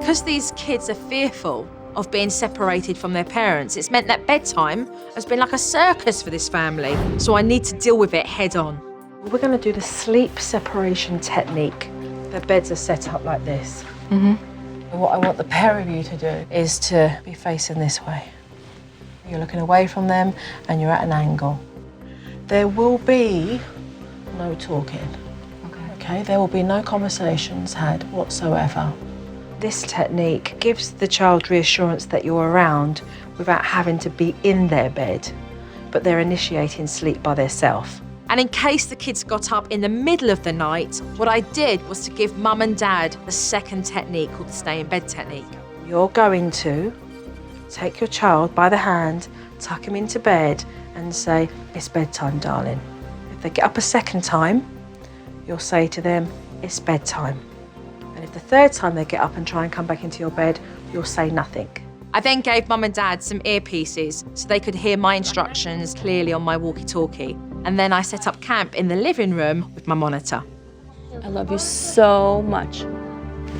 Because these kids are fearful of being separated from their parents, it's meant that bedtime has been like a circus for this family. So I need to deal with it head on. We're going to do the sleep separation technique. The beds are set up like this. And what I want the pair of you to do is to be facing this way. You're looking away from them and you're at an angle. There will be no talking. Okay, there will be no conversations had whatsoever. This technique gives the child reassurance that you're around without having to be in their bed, but they're initiating sleep by themselves. And in case the kids got up in the middle of the night, what I did was to give mum and dad the second technique called the stay in bed technique. You're going to take your child by the hand, tuck him into bed and say, "It's bedtime, darling." If they get up a second time, you'll say to them, "It's bedtime." And if the third time they get up and try and come back into your bed, you'll say nothing. I then gave mum and dad some earpieces so they could hear my instructions clearly on my walkie-talkie. And then I set up camp in the living room with my monitor. I love you so much.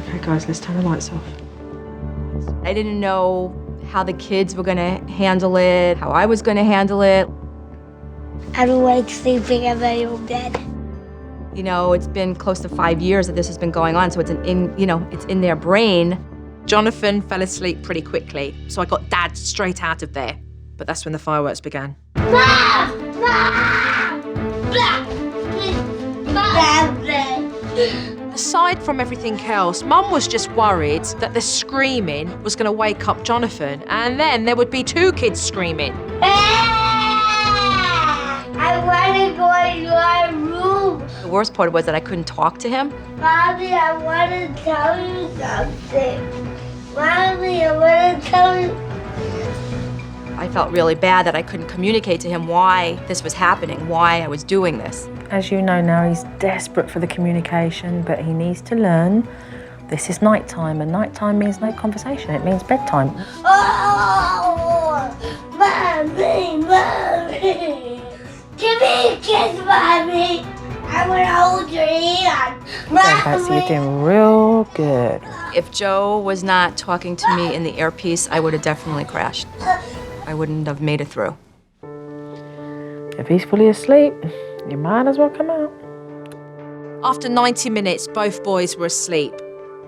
Okay, guys, let's turn the lights off. I didn't know how the kids were gonna handle it, how I was gonna handle it. I don't like sleeping in my own bed. You know, it's been close to 5 years that this has been going on, so it's it's in their brain. Jonathon fell asleep pretty quickly, so I got Dad straight out of there. But that's when the fireworks began. Aside from everything else, Mum was just worried that the screaming was going to wake up Jonathon, and then there would be two kids screaming. I want to go in your room. The worst part was that I couldn't talk to him. Mommy, I want to tell you something. Mommy, I want to tell you. I felt really bad that I couldn't communicate to him why this was happening, why I was doing this. As you know now, he's desperate for the communication, but he needs to learn this is nighttime, and nighttime means no conversation. It means bedtime. Oh, Mommy, Mommy. Give me a kiss, Mommy. I want to hold your hand. Fanci, you're doing real good. If Joe was not talking to me in the earpiece, I would have definitely crashed. I wouldn't have made it through. If he's fully asleep, you might as well come out. After 90 minutes, both boys were asleep.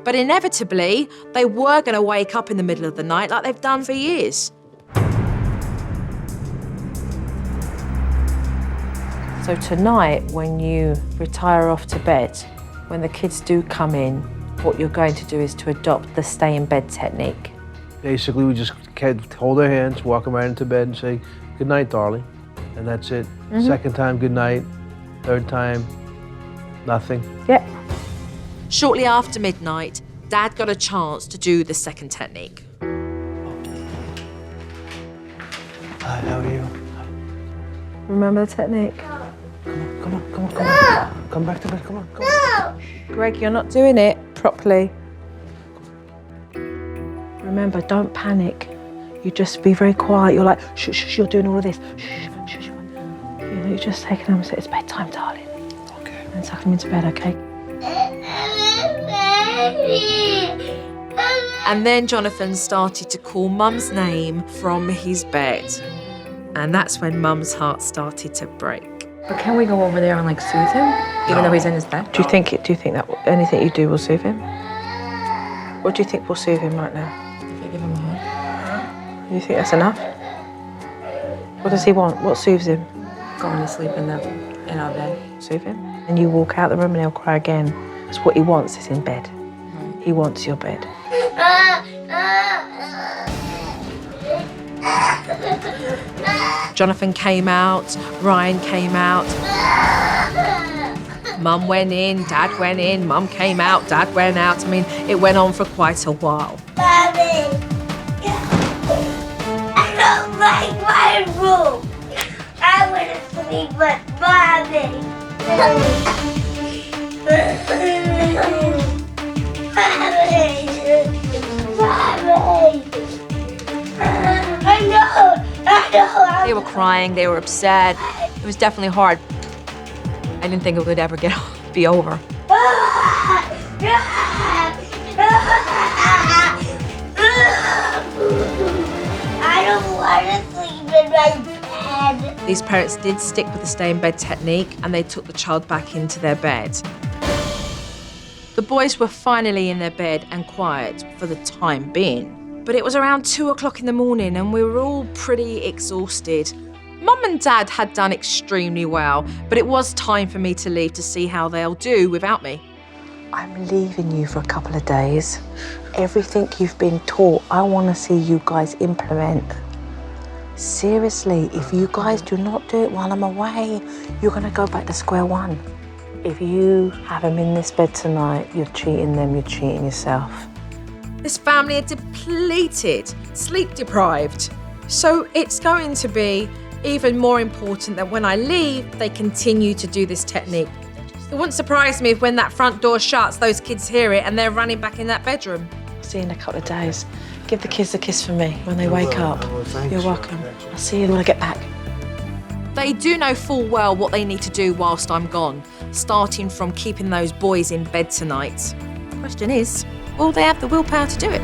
But inevitably, they were going to wake up in the middle of the night like they've done for years. So tonight, when you retire off to bed, when the kids do come in, what you're going to do is to adopt the stay in bed technique. Basically, we just hold their hands, walk them right into bed and say, "Good night, darling." And that's it. Second time, good night. Third time, nothing. Yep. Shortly after midnight, Dad got a chance to do the second technique. Hi, how are you? Remember the technique? Come on. Come back to bed, come on. Greg, you're not doing it properly. Remember, don't panic. You just be very quiet. You're like, shh, shh, you're doing all of this. Shh, shh, shh. You just take him and say, "It's bedtime, darling." Okay. And tuck him into bed, okay? And then Jonathon started to call Mum's name from his bed. And that's when Mum's heart started to break. But can we go over there and like soothe him, even though he's in his bed? Do you think that anything you do will soothe him? What do you think will soothe him right now? If I give him a hug. You think that's enough? What does he want? What soothes him? Going to sleep in our bed. Soothe him? And you walk out the room and he'll cry again. That's what he wants, is in bed. He wants your bed. Jonathon came out, Ryan came out. Mum went in, Dad went in, Mum came out, Dad went out. I mean, it went on for quite a while. Mommy, I don't like my room. I want to sleep with Mommy. I know. They were crying, they were upset. It was definitely hard. I didn't think it would ever be over. These parents did stick with the stay in bed technique and they took the child back into their bed. The boys were finally in their bed and quiet for the time being. But it was around 2 o'clock in the morning and we were all pretty exhausted. Mum and Dad had done extremely well, but it was time for me to leave to see how they'll do without me. I'm leaving you for a couple of days. Everything you've been taught, I want to see you guys implement. Seriously, if you guys do not do it while I'm away, you're going to go back to square one. If you have them in this bed tonight, you're cheating them, you're cheating yourself. This family are depleted, sleep deprived. So it's going to be even more important that when I leave, they continue to do this technique. It wouldn't surprise me if when that front door shuts, those kids hear it and they're running back in that bedroom. I'll see you in a couple of days. Give the kids a kiss for me when they wake up. You're welcome. I'll see you when I get back. They do know full well what they need to do whilst I'm gone, starting from keeping those boys in bed tonight. The question is, will they have the willpower to do it?